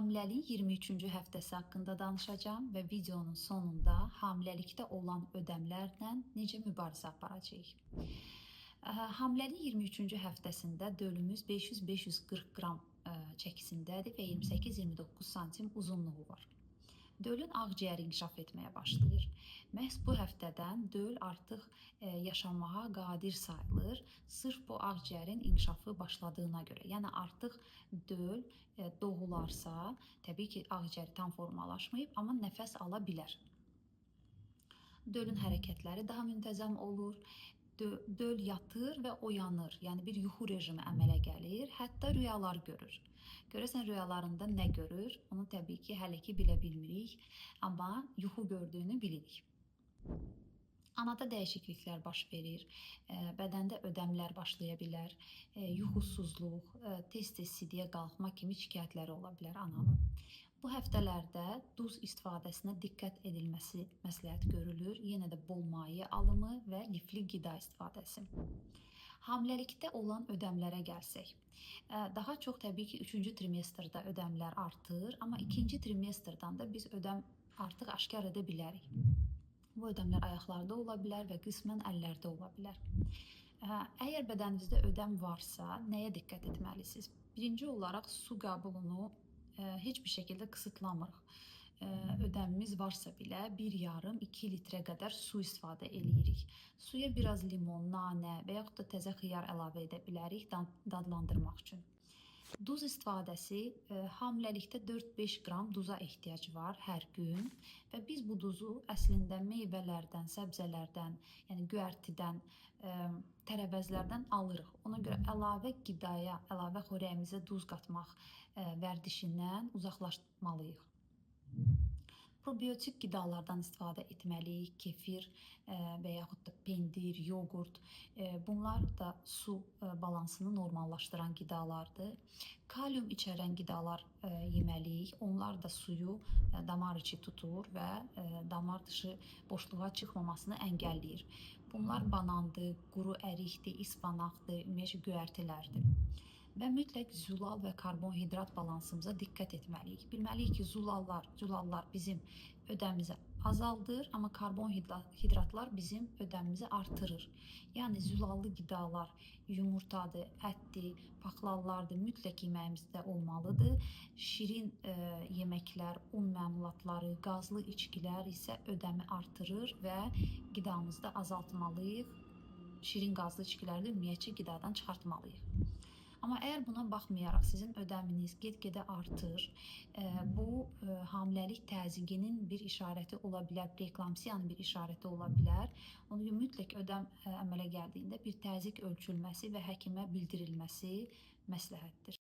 Hamiləliyin 23-cü həftəsi haqqında danışacağam və videonun sonunda hamiləlikdə olan ödəmlərlə necə mübarizə aparacağıq. Hamiləliyin 23-cü həftəsində dölümüz 500-540 qram çəkisindədir və 28-29 santim uzunluğu var. Dölün ağciyəri inkişaf etməyə başlayır. Məhz bu həftədən döl artıq yaşamağa qadir sayılır. Sırf bu ağciyərin inkişafı başladığına görə. Yəni artıq döl doğularsa, təbii ki, ağciyəri tam formalaşmayıb, amma nəfəs ala bilər. Dölün hərəkətləri daha müntəzəm olur. Döl yatır və oyanır, yəni bir yuxu rejimi əmələ gəlir, hətta rüyalar görür. Görəsən rüyalarında nə görür? Onu təbii ki, hələ ki bilə bilmirik, amma yuxu gördüyünü bilirik. Anada dəyişikliklər baş verir, bədəndə ödəmlər başlaya bilər, yuxusuzluq, tez-tez sidiyə qalxma kimi şikayətləri ola bilər ananın. Bu həftələrdə duz istifadəsinə diqqət edilməsi məsləhət görülür. Yenə də bol maye alımı və lifli qida istifadəsi. Hamiləlikdə olan ödəmlərə gəlsək, daha çox təbii ki, 3-cü trimestrdə ödəmlər artır, amma 2-ci trimestrdən də biz ödəm artıq aşkar edə bilərik. Bu ödəmlər ayaqlarda ola bilər və qismən əllərdə ola bilər. Əgər bədəninizdə ödəm varsa, nəyə diqqət etməlisiniz? Birinci olaraq su qəbulunu heç bir şəkildə qısıtlamırıq. Ödəmimiz varsa bilə 1,5-2 litrə qədər su istifadə edirik. Suya biraz limon, nanə və yaxud da təzə xiyar əlavə edə bilərik dadlandırmaq üçün. Duz istifadəsi hamiləlikdə 4-5 qram duza ehtiyac var hər gün və biz bu duzu əslində meyvələrdən, səbzələrdən, yəni göyərtidən, tərəvəzlərdən alırıq. Ona görə əlavə qidaya, əlavə xörəyimizə duz qatmaq vərdişindən uzaqlaşmalıyıq. Probiotik qidalardan istifadə etməliyik, kefir və yaxud da pendir, yoğurt. Bunlar da su balansını normallaşdıran qidalardır. Kalium içərən qidalar yeməliyik. Onlar da suyu damar içi tutur və damar dışı boşluğa çıxmamasını əngəlləyir. Bunlar banandır, quru ərikdir, ispanaqdır, ümumiyyətlə göyərtilərdir. Və mütləq zülal və karbonhidrat balansımıza diqqət etməliyik. Bilməliyik ki, zülallar bizim ödəmizi azaldır, amma karbonhidratlar bizim ödəmizi artırır. Yəni zülallı qidalar, yumurtadır, ətdir, paxlallardır, mütləq yeməyimizdə olmalıdır. Şirin yeməklər, un məmulatları, qazlı içkilər isə ödəmi artırır və qidamızda azaltmalıyıq. Şirin qazlı içkiləri də ümumiyyətcə qidadan çıxartmalıyıq. Amma əgər buna baxmayaraq sizin ödəminiz get-gedə artır, bu hamiləlik təzyiqinin bir işarəti ola bilər, preeklamsiyanın bir işarəti ola bilər. Ona görə mütləq ödəm əmələ gəldiyində bir təzyiq ölçülməsi və həkimə bildirilməsi məsləhətdir.